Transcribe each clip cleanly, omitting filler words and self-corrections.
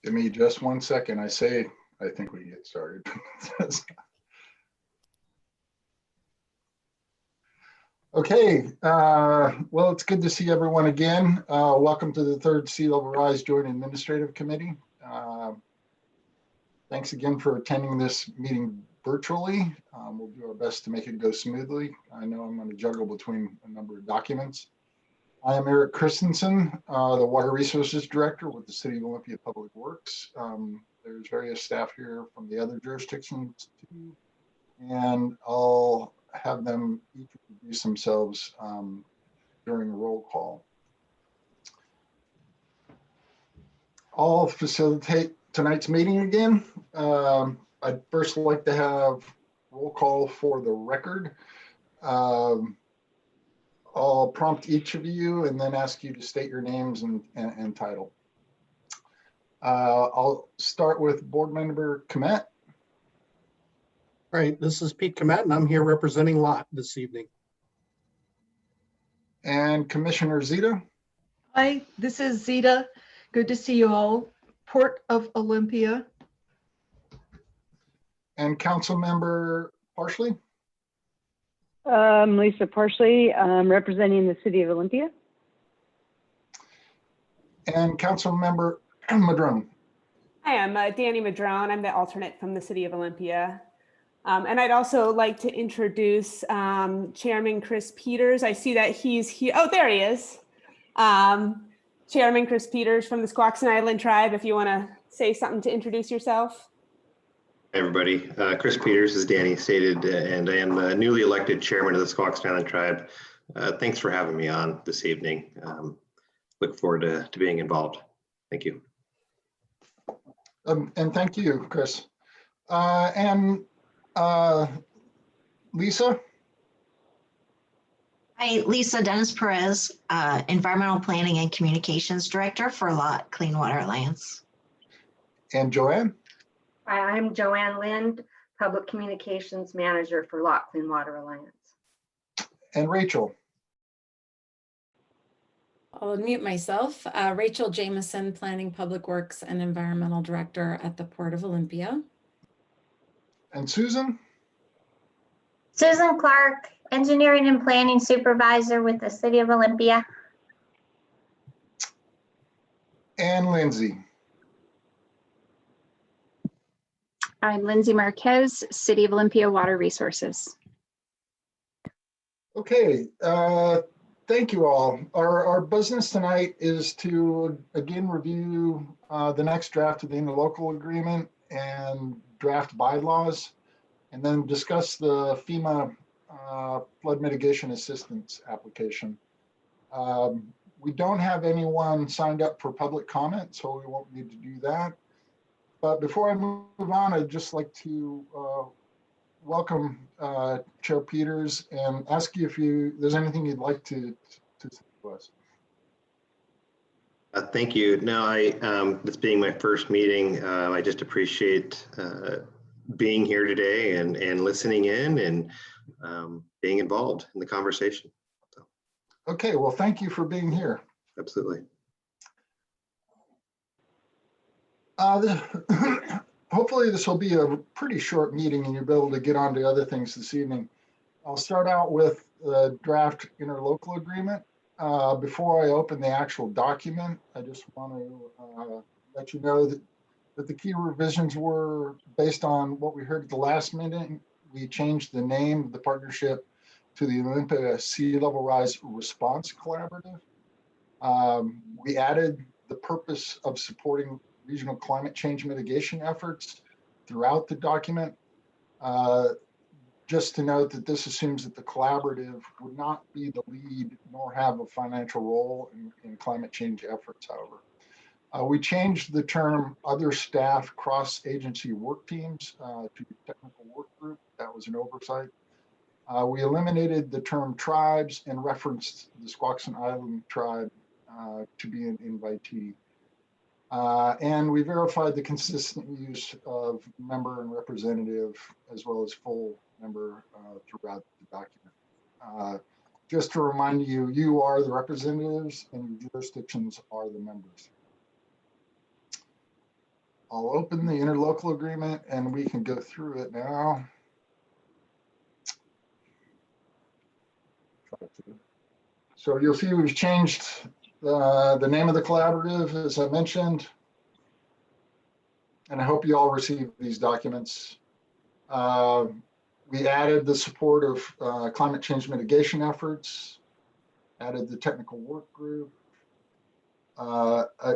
Give me just 1 second. I think we can get started. Okay, well, it's good to see everyone again. Welcome to the third Sea Level Rise Joint Administrative Committee. Thanks again for attending this meeting virtually. We'll do our best to make it go smoothly. I know I'm going to juggle between a number of documents. I am Eric Christensen, the Water Resources Director with the City of Olympia Public Works. There's various staff here from the other jurisdictions too, and I'll have them each introduce themselves during a roll call. I'll facilitate tonight's meeting again. I'd first like to have roll call for the record. I'll prompt each of you and then ask you to state your names and title. I'll start with Board Member Komet. All right, this is Pete Komet, and I'm here representing Lot this evening. And Commissioner Zita. Hi, this is Zita. Good to see you all. Port of Olympia. And Council Member Parsley. Lisa Parsley, representing the City of Olympia. And Council Member Madrone. Hi, I'm Danny Madrone. I'm the alternate from the City of Olympia. And I'd also like to introduce Chairman Chris Peters. I see that he's here. Oh, there he is. Chairman Chris Peters from the Squaxin Island Tribe, if you want to say something to introduce yourself. Hi everybody, Chris Peters, as Danny stated, and I am the newly elected chairman of the Squaxin Island Tribe. Thanks for having me on this evening. Look forward to being involved. Thank you. And thank you, Chris. Lisa? Hi, Lisa Dennis Perez, Environmental Planning and Communications Director for Lot Clean Water Alliance. And Joanne? Hi, I'm Joanne Lind, Public Communications Manager for Lot Clean Water Alliance. And Rachel? I'll unmute myself. Rachel Jameson, Planning, Public Works, and Environmental Director at the Port of Olympia. And Susan? Susan Clark, Engineering and Planning Supervisor with the City of Olympia. And Lindsay? I'm Lindsay Marquez, City of Olympia Water Resources. Okay, thank you all. Our business tonight is to again review the next draft of the Interlocal Agreement and draft bylaws, and then discuss the FEMA Flood Mitigation Assistance application. We don't have anyone signed up for public comment, so we won't need to do that. But before I move on, I'd just like to welcome Chair Peters and ask you if there's anything you'd like to say to us. Thank you. No, this being my first meeting, I just appreciate being here today and listening in and being involved in the conversation. So. Okay, well, thank you for being here. Absolutely. Hopefully this will be a pretty short meeting and you'll be able to get on to other things this evening. I'll start out with the draft interlocal agreement. Before I open the actual document, I just want to let you know that the key revisions were based on what we heard at the last meeting. We changed the name of the partnership to the Olympia Sea Level Rise Response Collaborative. We added the purpose of supporting regional climate change mitigation efforts throughout the document. Just to note that this assumes that the collaborative would not be the lead nor have a financial role in climate change efforts, however. We changed the term other staff cross-agency work teams to technical work group. That was an oversight. We eliminated the term tribes and referenced the Squaxin Island tribe to be an invitee. And we verified the consistent use of member and representative as well as full member throughout the document. Just to remind you, you are the representatives and your jurisdictions are the members. I'll open the interlocal agreement and we can go through it now. So you'll see we've changed the name of the collaborative, as I mentioned. And I hope you all received these documents. We added the support of climate change mitigation efforts, added the technical work group,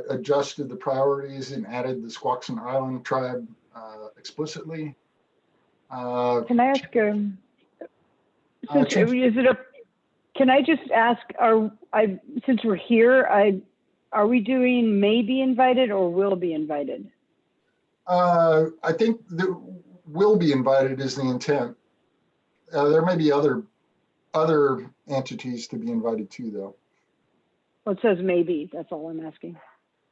adjusted the priorities and added the Squaxin Island tribe explicitly. Can I ask, can I just ask, since we're here, are we doing may be invited or will be invited? I think that will be invited is the intent. There may be other entities to be invited too, though. Well, it says maybe, that's all I'm asking.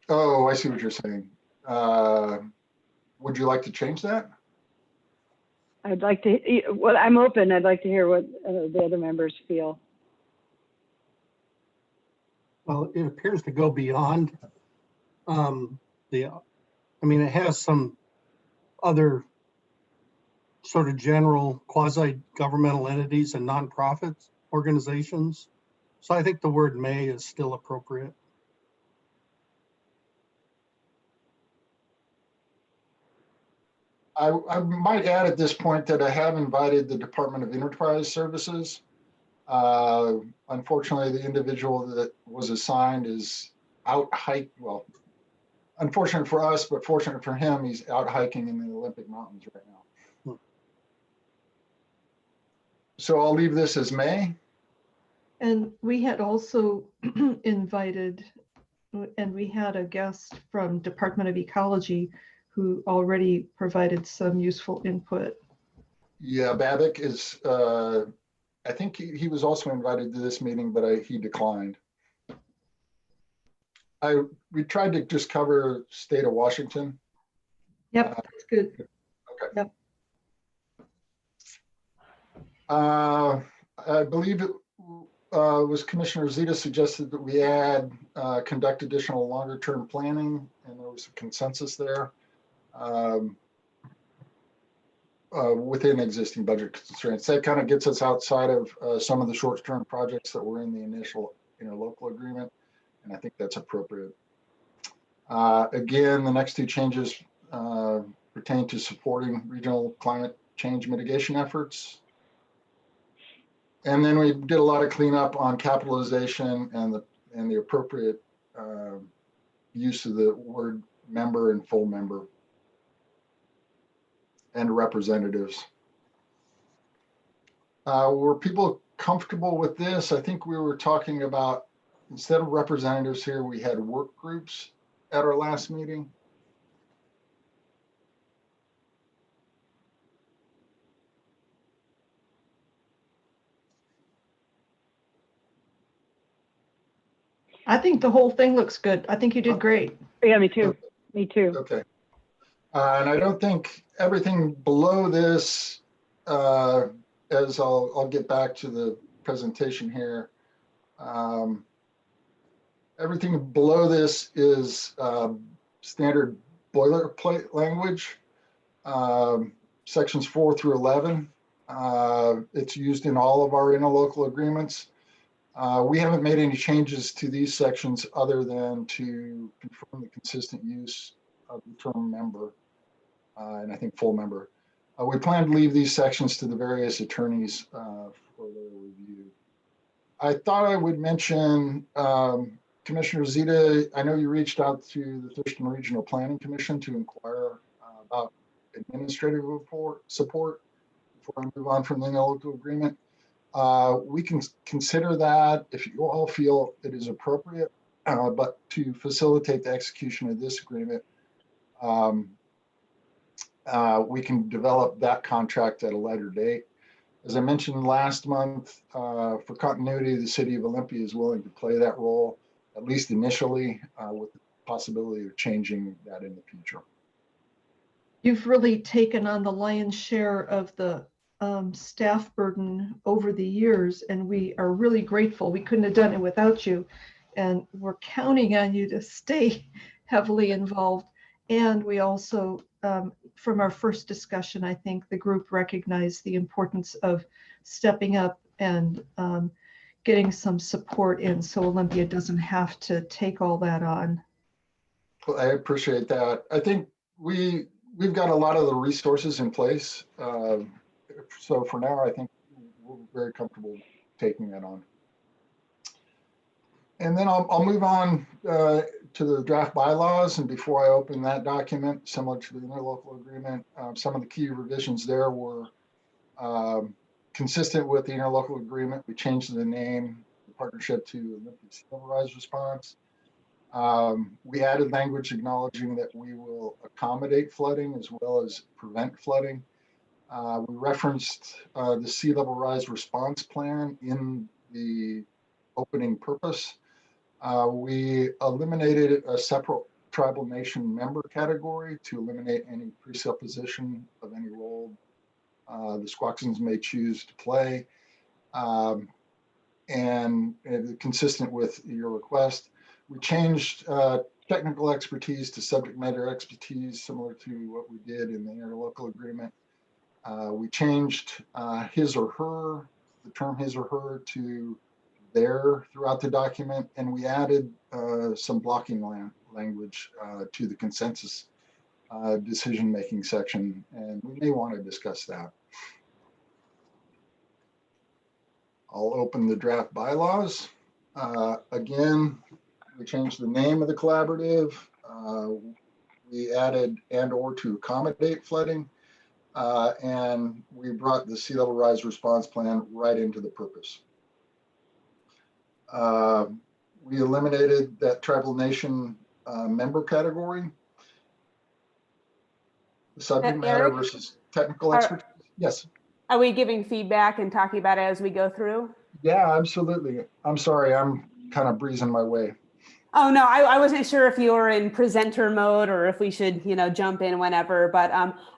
Oh, I see what you're saying. Would you like to change that? I'd like to, well, I'm open. I'd like to hear what the other members feel. Well, it appears to go beyond it has some other sort of general quasi-governmental entities and nonprofits organizations. So I think the word may is still appropriate. I might add at this point that I have invited the Department of Enterprise Services. Unfortunately, the individual that was assigned is out hike. Well, unfortunate for us, but fortunate for him, he's out hiking in the Olympic Mountains right now. So I'll leave this as may. And we had also invited, and we had a guest from Department of Ecology who already provided some useful input. Yeah, Babbitt is, I think he was also invited to this meeting, but he declined. We tried to just cover state of Washington. Yep, that's good. Okay. Yep. I believe it was Commissioner Zeta suggested that we conduct additional longer term planning, and there was a consensus there within existing budget constraints. That kind of gets us outside of some of the short term projects that were in the initial interlocal agreement, and I think that's appropriate. Again, the next two changes pertain to supporting regional climate change mitigation efforts. And then we did a lot of cleanup on capitalization and the appropriate use of the word member and full member and representatives. Were people comfortable with this? I think we were talking about, instead of representatives here, we had work groups at our last meeting. I think the whole thing looks good. I think you did great. Yeah, me too. Me too. Okay. And I don't think everything below this, as I'll get back to the presentation here, everything below this is standard boilerplate language, sections 4 through 11. It's used in all of our interlocal agreements. We haven't made any changes to these sections other than to confirm the consistent use of the term member, and I think full member. We plan to leave these sections to the various attorneys for their review. I thought I would mention, Commissioner Zeta, I know you reached out to the Thurston Regional Planning Commission to inquire about administrative support before I move on from the interlocal agreement. We can consider that if you all feel it is appropriate, but to facilitate the execution of this agreement, we can develop that contract at a later date. As I mentioned last month, for continuity, the City of Olympia is willing to play that role, at least initially, with the possibility of changing that in the future. You've really taken on the lion's share of the staff burden over the years, and we are really grateful. We couldn't have done it without you, and we're counting on you to stay heavily involved. And we also, from our first discussion, I think the group recognized the importance of stepping up and getting some support in so Olympia doesn't have to take all that on. Well, I appreciate that. I think we've got a lot of the resources in place. So for now, I think we're very comfortable taking that on. And then I'll move on to the draft bylaws. And before I open that document, similar to the interlocal agreement, some of the key revisions there were consistent with the interlocal agreement. We changed the name, the partnership, to Olympia Sea Level Rise Response. We added language acknowledging that we will accommodate flooding as well as prevent flooding. We referenced the sea level rise response plan in the opening purpose. We eliminated a separate tribal nation member category to eliminate any presupposition of any role the Squaxins may choose to play. And consistent with your request, we changed technical expertise to subject matter expertise, similar to what we did in the interlocal agreement. We changed his or her, the term his or her, to their throughout the document, and we added some blocking language to the consensus decision-making section, and we may want to discuss that. I'll open the draft bylaws. Again, we changed the name of the collaborative. We added and/or to accommodate flooding, and we brought the sea level rise response plan right into the purpose. We eliminated that tribal nation member category. The subject matter Eric, versus technical expertise. Yes. Are we giving feedback and talking about it as we go through? Yeah, absolutely. I'm sorry, I'm kind of breezing my way. Oh, no, I wasn't sure if you were in presenter mode or if we should, jump in whenever, but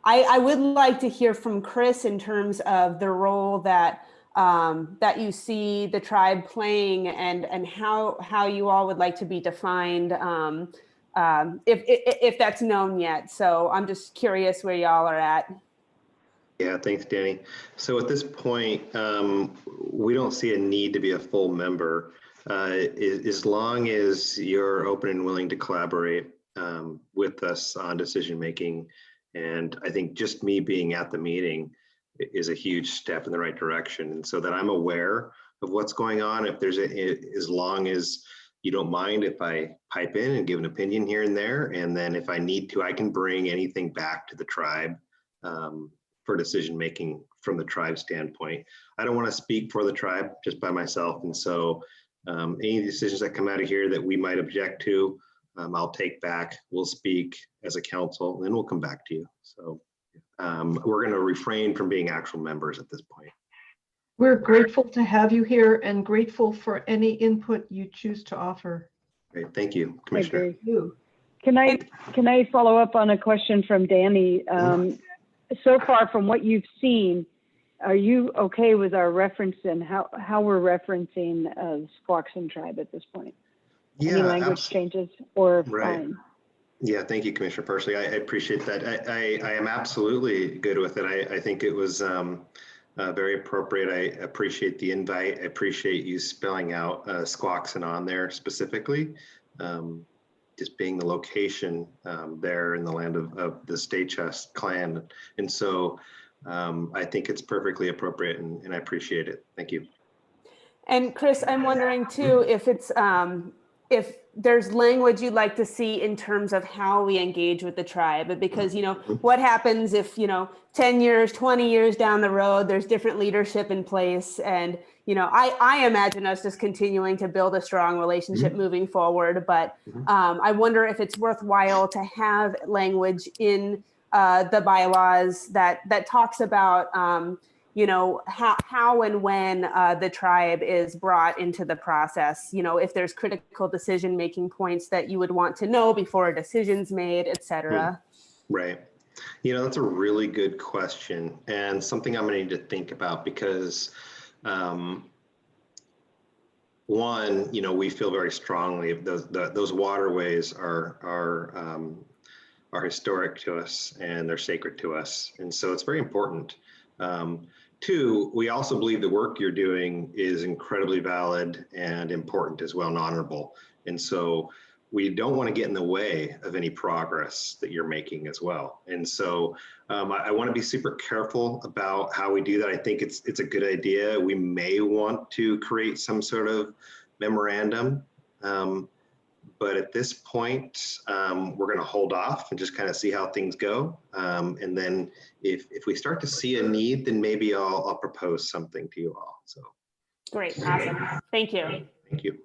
I would like to hear from Chris in terms of the role that that you see the tribe playing and how you all would like to be defined if that's known yet. So I'm just curious where y'all are at. Yeah, thanks, Danny. So at this point, we don't see a need to be a full member. As long as you're open and willing to collaborate with us on decision making. And I think just me being at the meeting is a huge step in the right direction. And so that I'm aware of what's going on. If there's as long as you don't mind if I pipe in and give an opinion here and there, and then if I need to, I can bring anything back to the tribe for decision making from the tribe standpoint. I don't want to speak for the tribe just by myself, and so any decisions that come out of here that we might object to, I'll take back. We'll speak as a council, and then we'll come back to you. So we're going to refrain from being actual members at this point. We're grateful to have you here and grateful for any input you choose to offer. Great, thank you, Commissioner. Thank you. Can I follow up on a question from Danny? So far from what you've seen, are you okay with our reference and how we're referencing Squaxin tribe at this point? Yeah, any language changes or right. fine? Yeah, thank you, Commissioner Parsley. I appreciate that. I am absolutely good with it. I think it was very appropriate. I appreciate the invite. I appreciate you spelling out Squaxin on there specifically. Just being the location there in the land of the Stay-Chest clan. And so I think it's perfectly appropriate and I appreciate it. Thank you. And Chris, I'm wondering too, if it's, if there's language you'd like to see in terms of how we engage with the tribe, because, what happens if, 10 years, 20 years down the road, there's different leadership in place. And, I imagine us just continuing to build a strong relationship moving forward. But I wonder if it's worthwhile to have language in the bylaws that talks about, how and when the tribe is brought into the process, if there's critical decision-making points that you would want to know before a decision's made, et cetera. Right. That's a really good question and something I'm going to need to think about because one, we feel very strongly those waterways are are historic to us and they're sacred to us. And so it's very important. Two, we also believe the work you're doing is incredibly valid and important as well, and honorable. And so we don't want to get in the way of any progress that you're making as well. And so I want to be super careful about how we do that. I think it's a good idea. We may want to create some sort of memorandum, but at this point, we're going to hold off and just kind of see how things go. And then if we start to see a need, then maybe I'll propose something to you all. So Great, awesome. Thank you. thank you.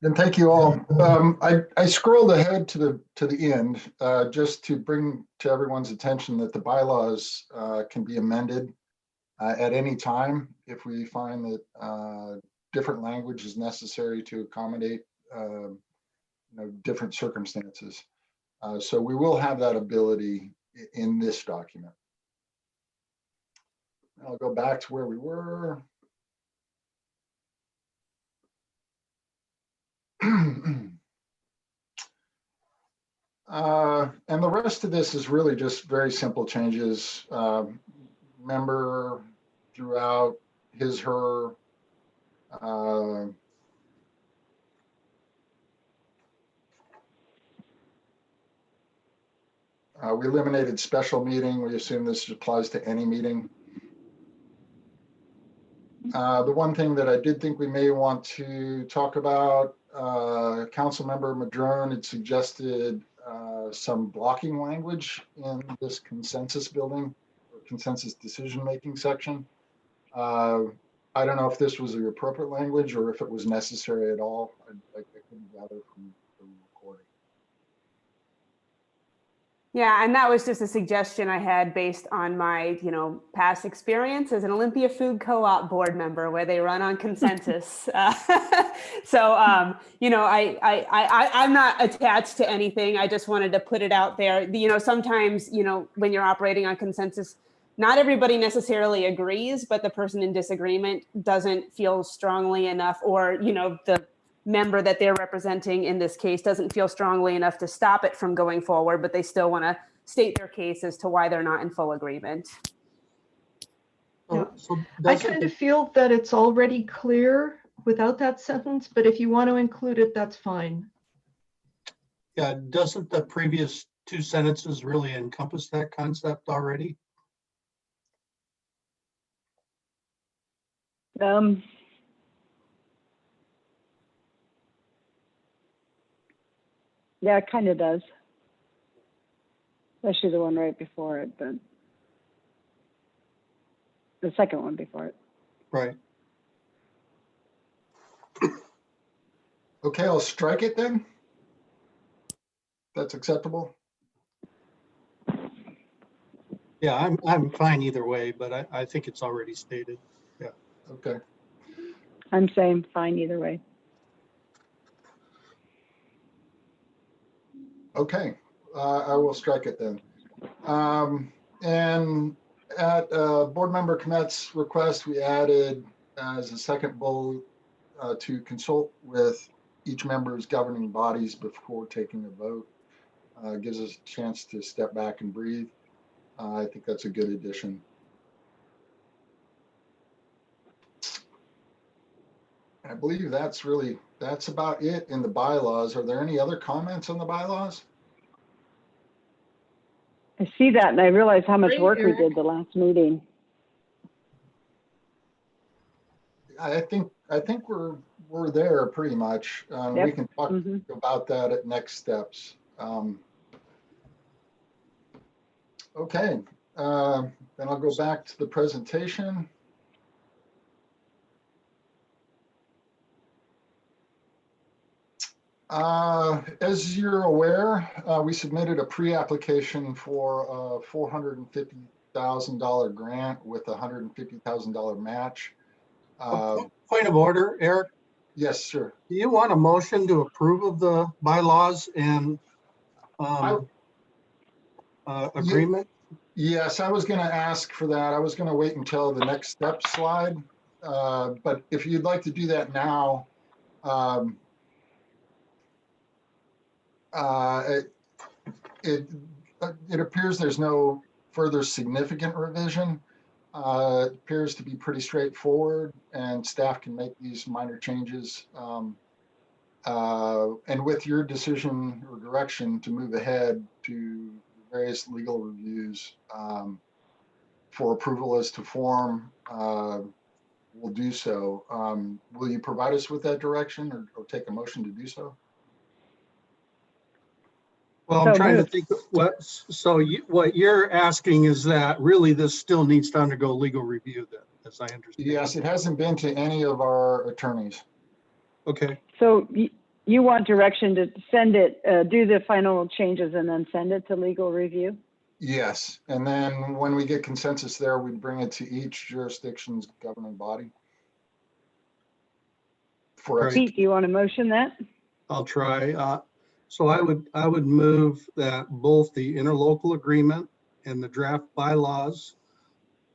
And thank you all. I scrolled ahead to the end just to bring to everyone's attention that the bylaws can be amended at any time if we find that different language is necessary to accommodate different circumstances. So we will have that ability in this document. I'll go back to where we were. And the rest of this is really just very simple changes. Member throughout his, her, we eliminated special meeting. We assume this applies to any meeting. The one thing that I did think we may want to talk about, Councilmember Madrone had suggested some blocking language in this consensus building, or consensus decision-making section. I don't know if this was the appropriate language or if it was necessary at all. I couldn't gather from the recording. Yeah, and that was just a suggestion I had based on my, past experience as an Olympia Food Co-op board member, where they run on consensus. So, I'm not attached to anything. I just wanted to put it out there. Sometimes, when you're operating on consensus, not everybody necessarily agrees, but the person in disagreement doesn't feel strongly enough, or, the member that they're representing in this case doesn't feel strongly enough to stop it from going forward, but they still want to state their case as to why they're not in full agreement. Yeah. I kind of feel that it's already clear without that sentence, but if you want to include it, that's fine. Yeah, doesn't the previous two sentences really encompass that concept already? Yeah, it kind of does. Especially the one right before it, but the second one before it. Right. Okay, I'll strike it then. That's acceptable. Yeah, I'm fine either way, but I think it's already stated. Yeah. Okay. I'm saying fine either way. Okay, I will strike it then. And at board member Kmet's request, we added as a second bullet to consult with each member's governing bodies before taking a vote. Gives us a chance to step back and breathe. I think that's a good addition. I believe that's about it in the bylaws. Are there any other comments on the bylaws? I see that and I realize how much Great, work we Eric. did the last meeting. I think we're there pretty much. Yep. We can talk Mhm. about that at next steps. Okay, then I'll go back to the presentation. As you're aware, we submitted a pre-application for a $450,000 grant with a $150,000 match. Point of order, Eric. Yes, sir. Do you want a motion to approve of the bylaws and agreement? Yes, I was going to ask for that. I was going to wait until the next step slide. But if you'd like to do that now, It appears there's no further significant revision. It appears to be pretty straightforward, and staff can make these minor changes. And with your decision or direction to move ahead to various legal reviews for approval as to form, we'll do so. Will you provide us with that direction or take a motion to do so? Well, I'm So trying to moved. think what you're asking is that really this still needs to undergo legal review then, as I understand. Yes, it hasn't been to any of our attorneys. Okay, So you want direction to send it, do the final changes and then send it to legal review? Yes, and then when we get consensus there, we'd bring it to each jurisdiction's governing body. For Right. Pete, do you want to motion that? I'll try. So I would move that both the interlocal agreement and the draft bylaws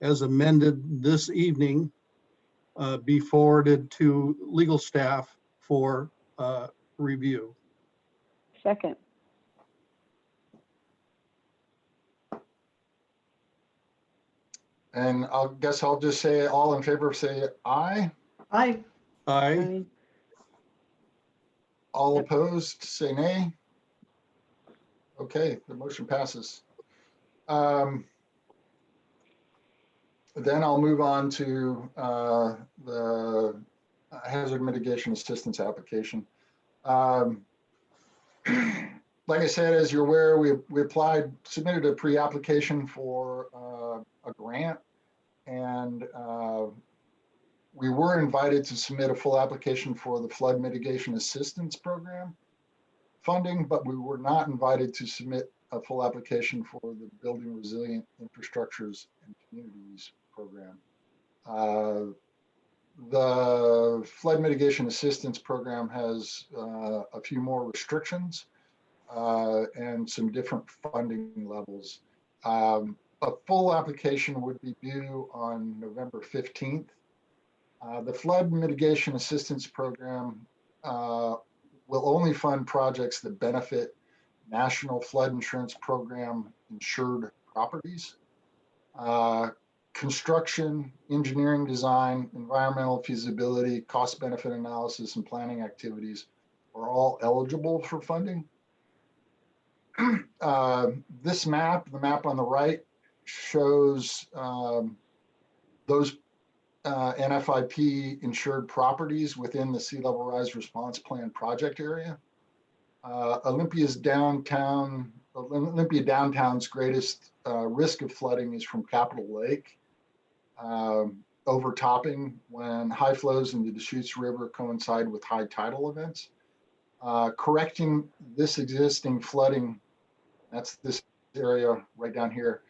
as amended this evening be forwarded to legal staff for review. Second. And I'll just say all in favor, say aye. Aye. Aye. All Yep. opposed, say nay. Okay, the motion passes. Then I'll move on to the hazard mitigation assistance application. Like I said, as you're aware, we submitted a pre-application for a grant, and we were invited to submit a full application for the flood mitigation assistance program funding, but we were not invited to submit a full application for the building resilient infrastructures and communities program. The flood mitigation assistance program has a few more restrictions and some different funding levels. A full application would be due on November 15th. The flood mitigation assistance program will only fund projects that benefit National Flood Insurance Program insured properties. Construction, engineering design, environmental feasibility, cost benefit analysis, and planning activities are all eligible for funding. This map, the map on the right, shows those NFIP insured properties within the sea level rise response plan project area. Olympia downtown's greatest risk of flooding is from Capitol Lake, overtopping when high flows in the Deschutes River coincide with high tidal events. Correcting this existing flooding, that's this area right down here,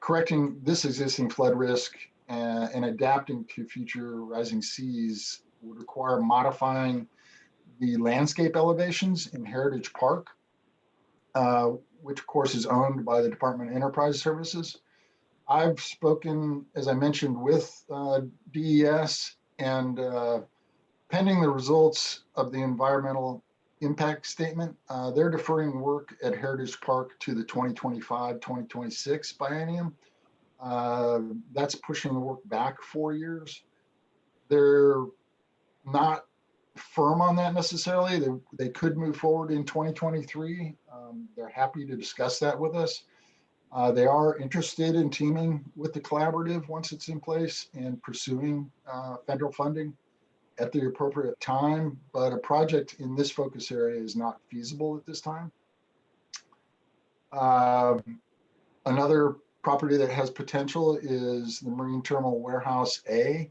correcting this existing flood risk and adapting to future rising seas would require modifying the landscape elevations in Heritage Park, which of course is owned by the Department of Enterprise Services. I've spoken, as I mentioned, with DES, and pending the results of the environmental impact statement, they're deferring work at Heritage Park to the 2025-2026 biennium. That's pushing the work back 4 years. They're not firm on that necessarily. They could move forward in 2023. They're happy to discuss that with us. They are interested in teaming with the collaborative once it's in place and pursuing federal funding at the appropriate time, but a project in this focus area is not feasible at this time. Another property that has potential is the Marine Terminal Warehouse A.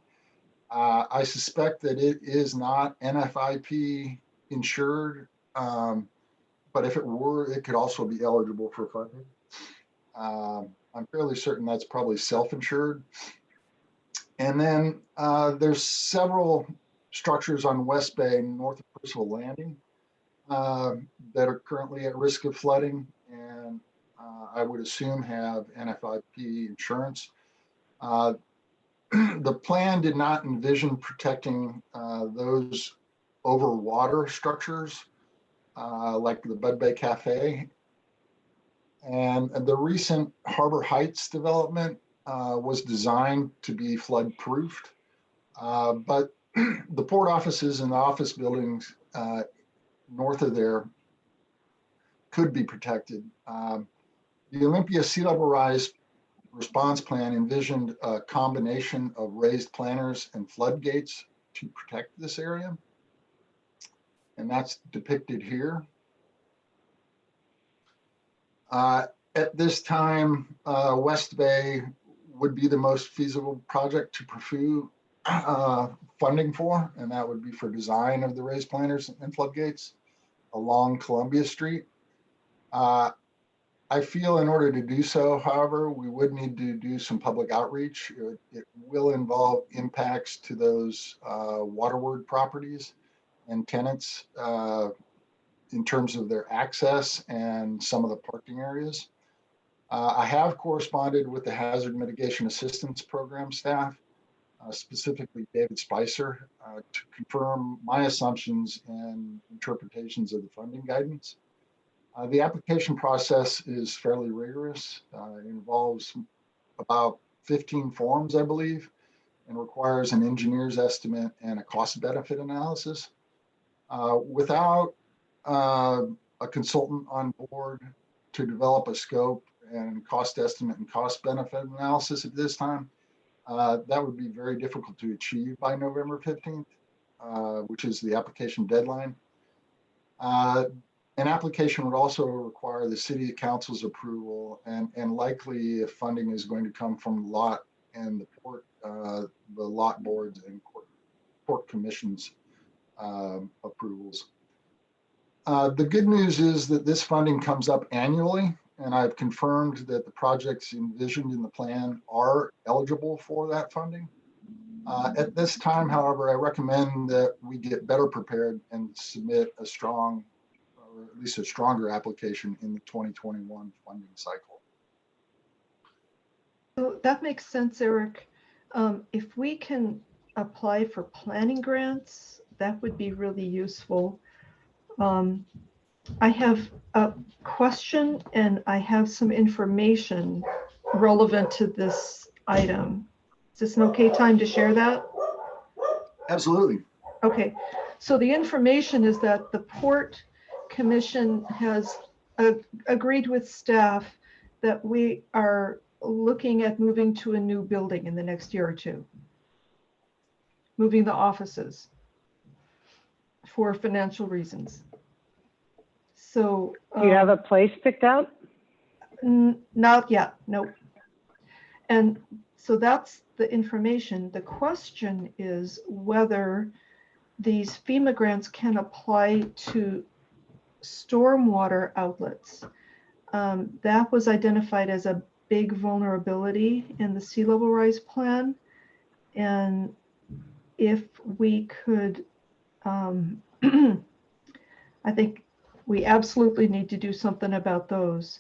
I suspect that it is not NFIP insured, but if it were, it could also be eligible for funding. I'm fairly certain that's probably self-insured. And then there's several structures on West Bay north of Percival Landing that are currently at risk of flooding, and I would assume have NFIP insurance. The plan did not envision protecting those over water structures like the Bud Bay Cafe. And the recent Harbor Heights development was designed to be flood proofed, but the port offices and the office buildings north of there could be protected. The Olympia sea level rise response plan envisioned a combination of raised planters and floodgates to protect this area. And that's depicted here. At this time, West Bay would be the most feasible project to pursue funding for, and that would be for design of the raised planters and floodgates along Columbia Street. I feel in order to do so, however, we would need to do some public outreach. It will involve impacts to those waterward properties and tenants in terms of their access and some of the parking areas. I have corresponded with the Hazard Mitigation Assistance Program staff, specifically David Spicer, to confirm my assumptions and interpretations of the funding guidance. The application process is fairly rigorous. It involves about 15 forms, I believe, and requires an engineer's estimate and a cost benefit analysis. Without a consultant on board to develop a scope and cost estimate and cost benefit analysis at this time, that would be very difficult to achieve by November 15th, which is the application deadline. An application would also require the city council's approval and likely if funding is going to come from lot and the port, the lot boards and port commissions approvals. The good news is that this funding comes up annually, and I've confirmed that the projects envisioned in the plan are eligible for that funding. At this time, however, I recommend that we get better prepared and submit a strong, or at least a stronger application in the 2021 funding cycle. So that makes sense, Eric. If we can apply for planning grants, that would be really useful. I have a question and I have some information relevant to this item. Is this an okay time to share that? Absolutely. Okay, so the information is that the Port Commission has agreed with staff that we are looking at moving to a new building in the next year or two, moving the offices for financial reasons. So Do you have a place picked out? not yet, nope. And so that's the information. The question is whether these FEMA grants can apply to stormwater outlets. That was identified as a big vulnerability in the sea level rise plan. And if we could, I think we absolutely need to do something about those.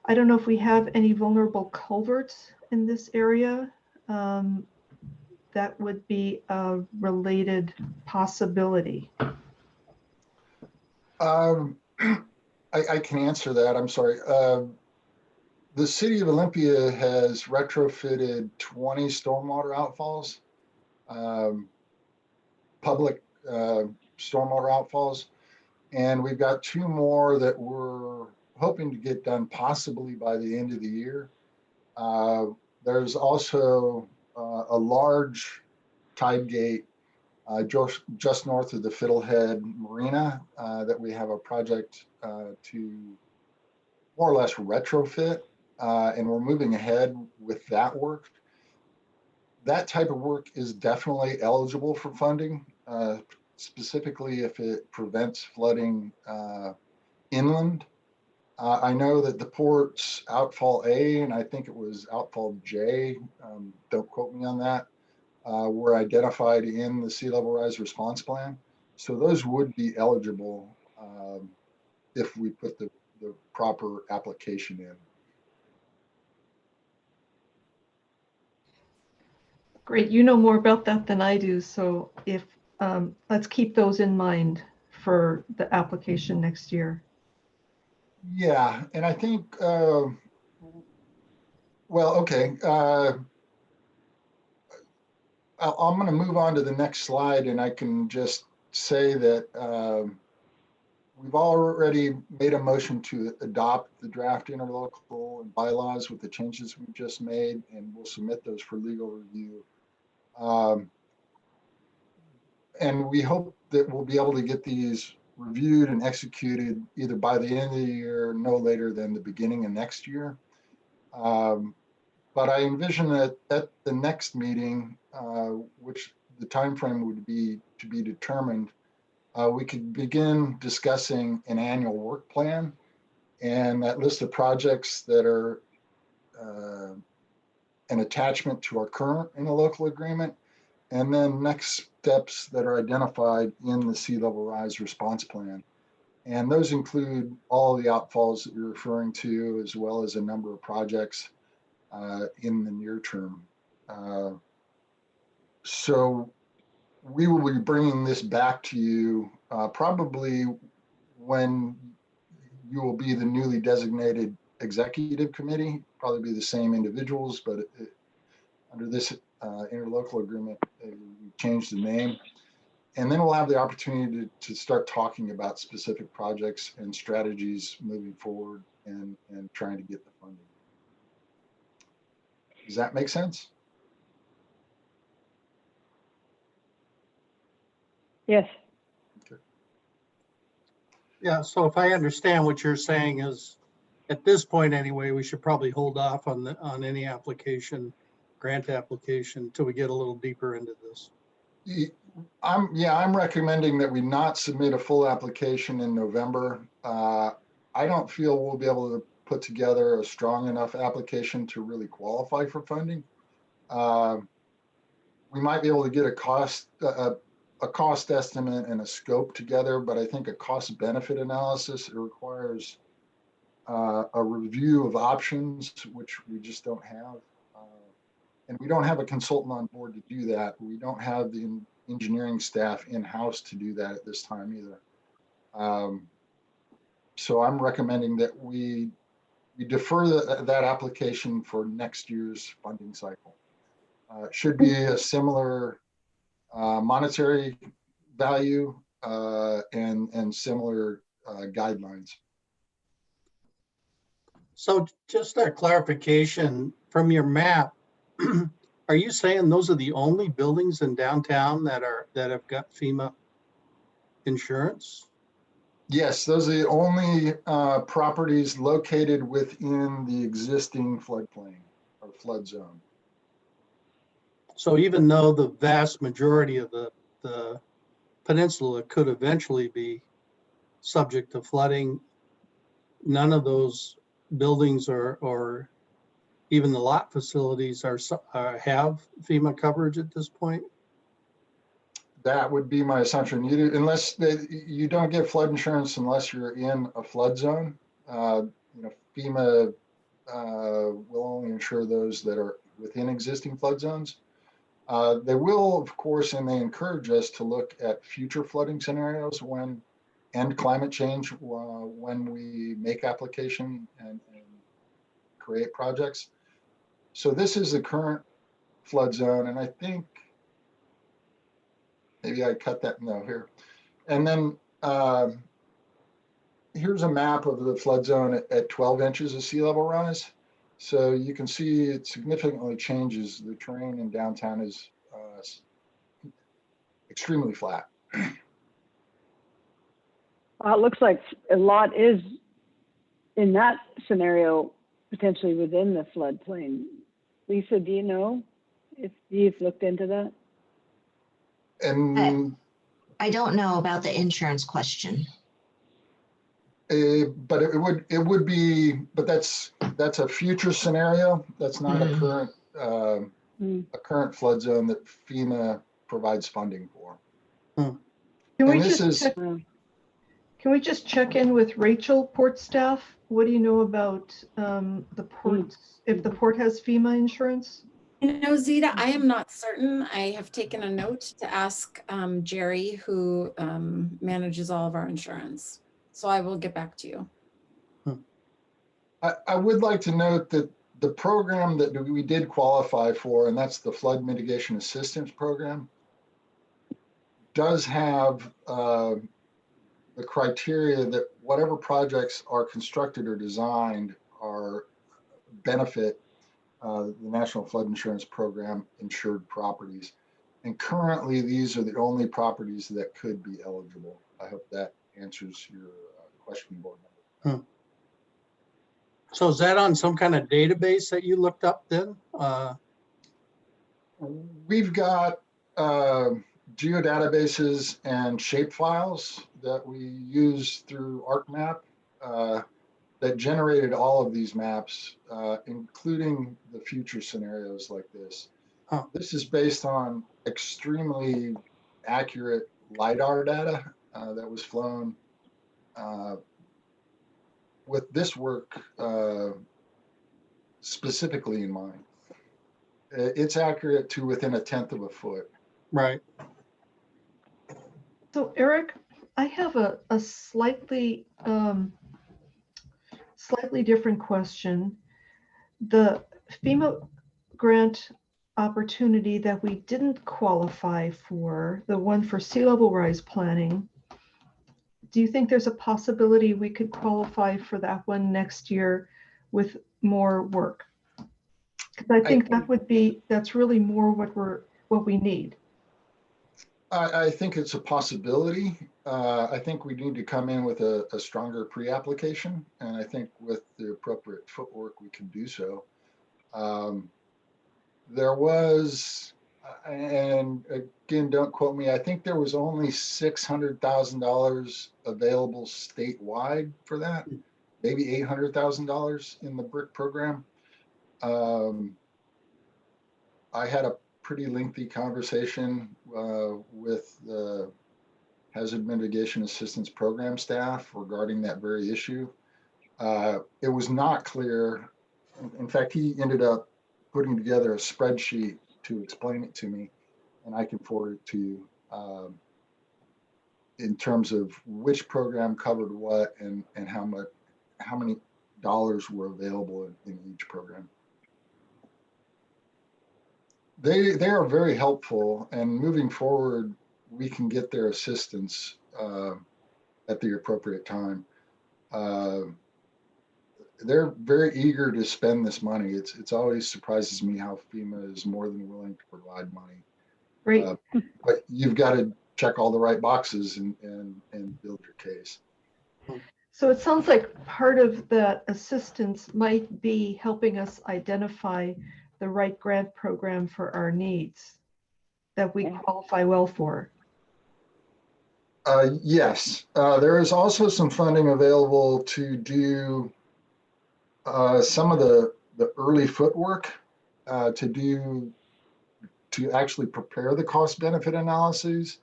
I don't know if we have any vulnerable culverts in this area. That would be a related possibility. I can answer that. I'm sorry. The city of Olympia has retrofitted 20 stormwater outfalls, public stormwater outfalls, and we've got 2 more that we're hoping to get done possibly by the end of the year. There's also a large tide gate just north of the Fiddlehead Marina that we have a project to more or less retrofit, and we're moving ahead with that work. That type of work is definitely eligible for funding, specifically if it prevents flooding inland. I know that the port's outfall A, and I think it was outfall J, don't quote me on that, were identified in the sea level rise response plan. So those would be eligible if we put the proper application in. Great, you know more about that than I do. So if let's keep those in mind for the application next year. Yeah, and I think, well, okay. I'm going to move on to the next slide, and I can just say that we've already made a motion to adopt the draft interlocal and bylaws with the changes we've just made, and we'll submit those for legal review. And we hope that we'll be able to get these reviewed and executed either by the end of the year, no later than the beginning of next year. But I envision that at the next meeting, which the timeframe would be to be determined, we could begin discussing an annual work plan and that list of projects that are an attachment to our current interlocal agreement, and then next steps that are identified in the sea level rise response plan. And those include all the outfalls that you're referring to, as well as a number of projects in the near term. So we will be bringing this back to you probably when you will be the newly designated executive committee, probably be the same individuals, but under this interlocal agreement, we changed the name. And then we'll have the opportunity to start talking about specific projects and strategies moving forward and trying to get the funding. Does that make sense? Yes. Okay. Yeah, so if I understand what you're saying is, at this point anyway, we should probably hold off on any application, grant application, until we get a little deeper into this. I'm recommending that we not submit a full application in November. I don't feel we'll be able to put together a strong enough application to really qualify for funding. We might be able to get a cost estimate and a scope together, but I think a cost benefit analysis, it requires a review of options, which we just don't have. And we don't have a consultant on board to do that. We don't have the engineering staff in-house to do that at this time either. So I'm recommending that we defer that application for next year's funding cycle. It should be a similar monetary value and similar guidelines. So just a clarification from your map, are you saying those are the only buildings in downtown that have got FEMA insurance? Yes, those are the only properties located within the existing floodplain or flood zone. So even though the vast majority of the peninsula could eventually be subject to flooding, none of those buildings or even the lot facilities have FEMA coverage at this point? That would be my assumption. Unless you don't get flood insurance unless you're in a flood zone. FEMA will only insure those that are within existing flood zones. They will, of course, and they encourage us to look at future flooding scenarios and climate change when we make application and create projects. So this is the current flood zone, and I think maybe I cut that, no, here. And then here's a map of the flood zone at 12 inches of sea level rise. So you can see it significantly changes. The terrain in downtown is extremely flat. It looks like a lot is in that scenario potentially within the floodplain. Lisa, do you know if you've looked into that? And I don't know about the insurance question. but it would be, but that's a future scenario. That's not a current flood zone that FEMA provides funding for. Can we just check in with Rachel, port staff? What do you know about the ports, if the port has FEMA insurance? Zita, I am not certain. I have taken a note to ask Jerry, who manages all of our insurance. So I will get back to you. I would like to note that the program that we did qualify for, and that's the Flood Mitigation Assistance Program, does have the criteria that whatever projects are constructed or designed are benefit the National Flood Insurance Program insured properties. And currently, these are the only properties that could be eligible. I hope that answers your question, board member. So is that on some kind of database that you looked up then? We've got geodatabases and shape files that we use through ArcMap that generated all of these maps, including the future scenarios like this. Huh. This is based on extremely accurate LiDAR data that was flown with this work specifically in mind. It's accurate to within 1/10 of a foot. Right. So Eric, I have a slightly different question. The FEMA grant opportunity that we didn't qualify for, the one for sea level rise planning, do you think there's a possibility we could qualify for that one next year with more work? Because I think that's really more what we need. I think it's a possibility. I think we need to come in with a stronger pre-application, and I think with the appropriate footwork, we can do so. There was, and again, don't quote me, I think there was only $600,000 available statewide for that, maybe $800,000 in the BRIC program. I had a pretty lengthy conversation with the Hazard Mitigation Assistance Program staff regarding that very issue. It was not clear. In fact, he ended up putting together a spreadsheet to explain it to me, and I can forward it to you in terms of which program covered what and how many dollars were available in each program. They are very helpful, and moving forward, we can get their assistance at the appropriate time. They're very eager to spend this money. It's always surprises me how FEMA is more than willing to provide money. Great. But you've got to check all the right boxes and build your case. So it sounds like part of that assistance might be helping us identify the right grant program for our needs that we qualify well for. Yes, there is also some funding available to do some of the early footwork to actually prepare the cost benefit analyses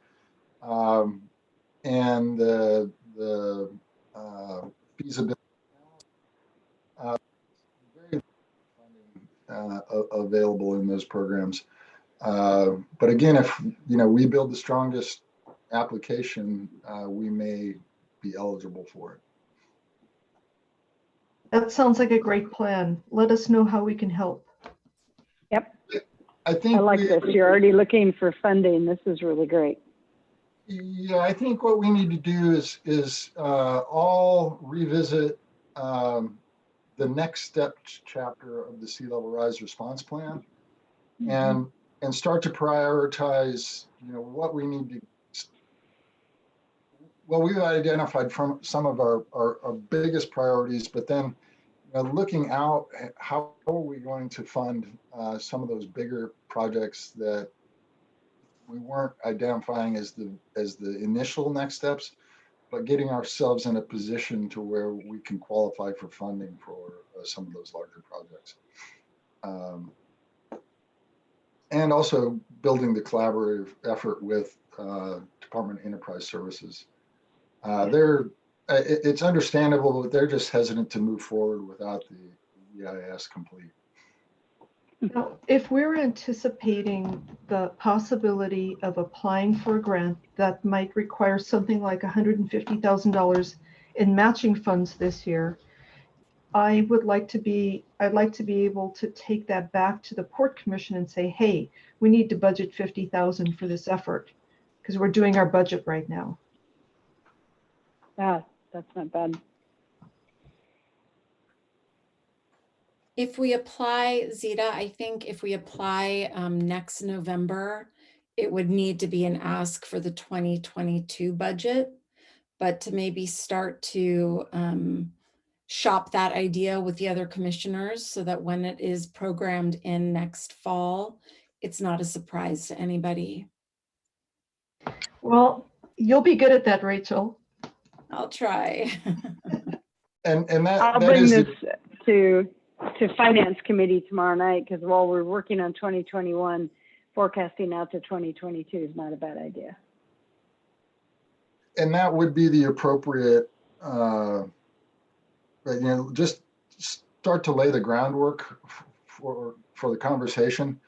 and the feasibility. Very available in those programs. But again, if we build the strongest application, we may be eligible for it. That sounds like a great plan. Let us know how we can help. Yep. I like this. You're already looking for funding. This is really great. Yeah, I think what we need to do is all revisit the next step chapter of the sea level rise response plan, and start to prioritize, what we need to. Well, we've identified from some of our biggest priorities, but then looking out, how are we going to fund some of those bigger projects that we weren't identifying as the initial next steps, but getting ourselves in a position to where we can qualify for funding for some of those larger projects. And also building the collaborative effort with Department of Enterprise Services. It's understandable, but they're just hesitant to move forward without the EIS complete. Now, if we're anticipating the possibility of applying for a grant that might require something like $150,000 in matching funds this year, I'd like to be able to take that back to the Port Commission and say, hey, we need to budget 50,000 for this effort because we're doing our budget right now. Yeah, that's not bad. If we apply, Zita, I think if we apply next November, it would need to be an ask for the 2022 budget, but to maybe start to shop that idea with the other commissioners so that when it is programmed in next fall, it's not a surprise to anybody. Well, you'll be good at that, Rachel. I'll try. And I'll that bring is this to Finance Committee tomorrow night, because while we're working on 2021, forecasting out to 2022 is not a bad idea. and that would be the appropriate, just start to lay the groundwork for the conversation.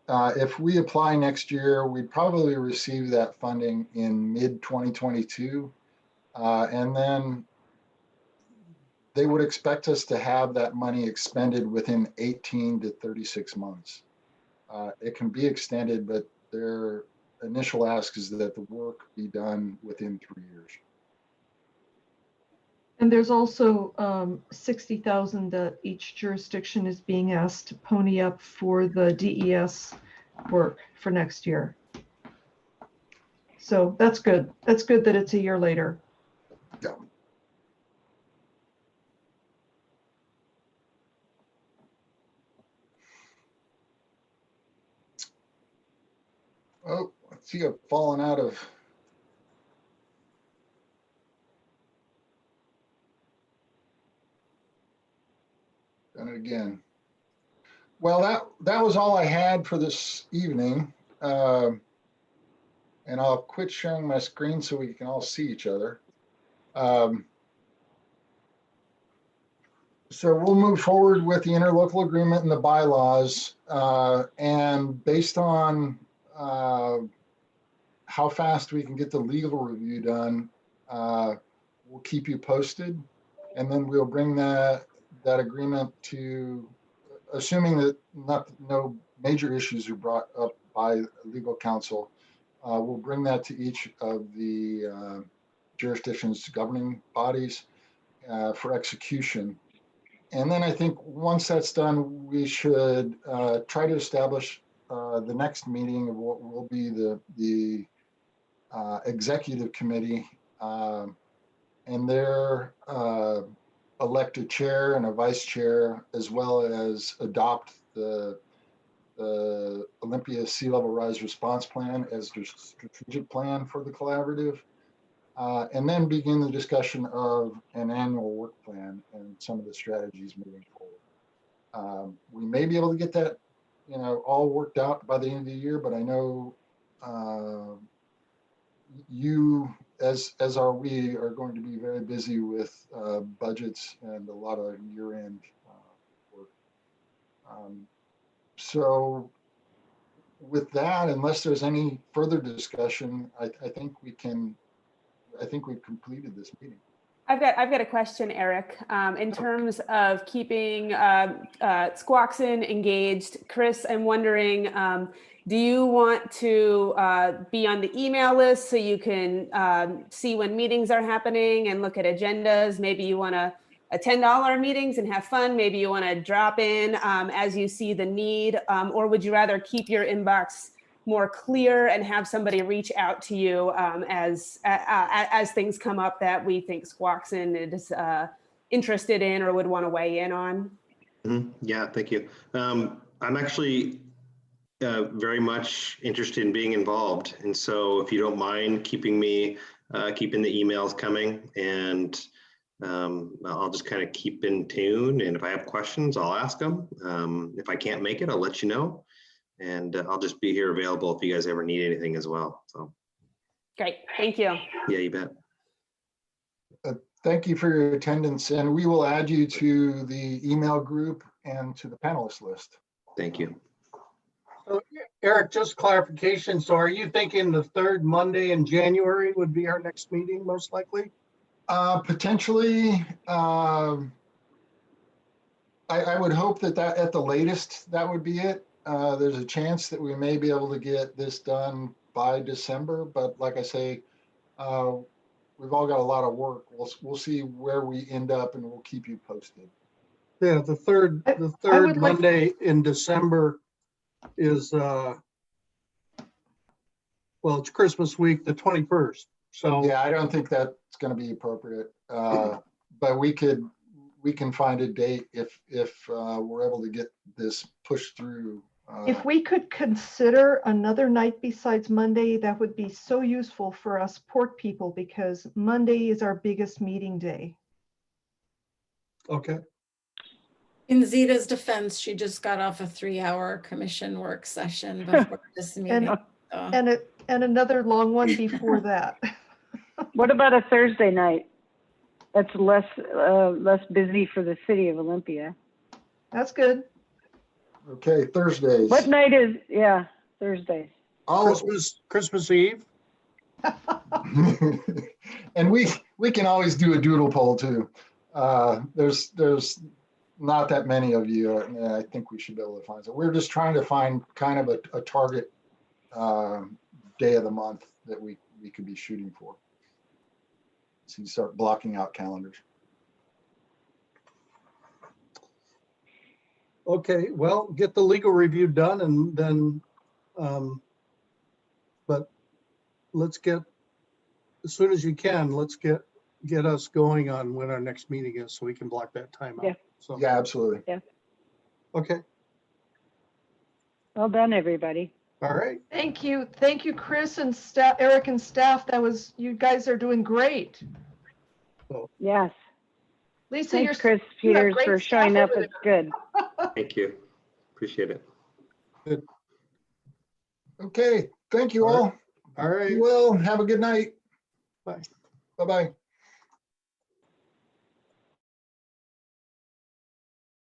If we apply next year, we'd probably receive that funding in mid-2022. And then they would expect us to have that money expended within 18 to 36 months. It can be extended, but their initial ask is that the work be done within 3 years. And there's also 60,000 that each jurisdiction is being asked to pony up for the DES work for next year. So that's good. That's good that it's a year later. Yeah. Oh, let's see, I've fallen out of. Done it again. Well, that was all I had for this evening. And I'll quit sharing my screen so we can all see each other. So we'll move forward with the interlocal agreement and the bylaws. And based on how fast we can get the legal review done, we'll keep you posted. And then we'll bring that agreement to, assuming that no major issues are brought up by legal counsel, we'll bring that to each of the jurisdictions' governing bodies for execution. And then I think once that's done, we should try to establish the next meeting of what will be the executive committee, and their elect a chair and a vice chair, as well as adopt the Olympia Sea Level Rise Response Plan as the strategic plan for the collaborative, and then begin the discussion of an annual work plan and some of the strategies moving forward. We may be able to get that, all worked out by the end of the year, but I know you, as are we, are going to be very busy with budgets and a lot of year-end work. So with that, unless there's any further discussion, I think we've completed this meeting. I've got a question, Eric. In terms of keeping Squaxin engaged, Chris, I'm wondering, do you want to be on the email list so you can see when meetings are happening and look at agendas? Maybe you want to attend all our meetings and have fun. Maybe you want to drop in as you see the need, or would you rather keep your inbox more clear and have somebody reach out to you as things come up that we think Squaxin is interested in or would want to weigh in on? Mm-hmm. Yeah, thank you. I'm actually very much interested in being involved. And so if you don't mind keeping the emails coming, and I'll just kind of keep in tune. And if I have questions, I'll ask them. If I can't make it, I'll let you know. And I'll just be here available if you guys ever need anything as well. So great, thank you. Yeah, you bet. Thank you for your attendance, and we will add you to the email group and to the panelist list. Thank you. Eric, just clarification. So are you thinking the third Monday in January would be our next meeting, most likely? Potentially, I would hope that at the latest, that would be it. There's a chance that we may be able to get this done by December, but like I say, we've all got a lot of work. We'll see where we end up and we'll keep you posted. Yeah, the third would like- Monday in December is, well, it's Christmas week, the 21st. So Yeah, I don't think that's going to be appropriate, but we can find a date if we're able to get this pushed through. If we could consider another night besides Monday, that would be so useful for us port people because Monday is our biggest meeting day. okay. In Zita's defense, she just got off a 3-hour commission work session before this meeting. so. And another long one before that. What about a Thursday night? That's less busy for the city of Olympia. That's good. Okay, Thursdays. What night is, yeah, Thursdays. Christmas Eve. And we can always do a doodle poll too. There's not that many of you. And I think we should be able to find it. We're just trying to find kind of a target day of the month that we could be shooting for. So you start blocking out calendars. Okay, well, get the legal review done and then, but let's get, as soon as you can, let's get us going on when our next meeting is so we can block that time out. Yeah. So, Yeah, absolutely. okay, Well done, everybody. all right. Thank you, Chris and staff, Eric and staff. You guys are doing great. Yes. Lisa, Thanks, you're Chris you have Peters, great for staff showing up. over It's good. Thank you. Appreciate it. Okay, thank you all. All right. You will have a good night. Bye. Bye-bye.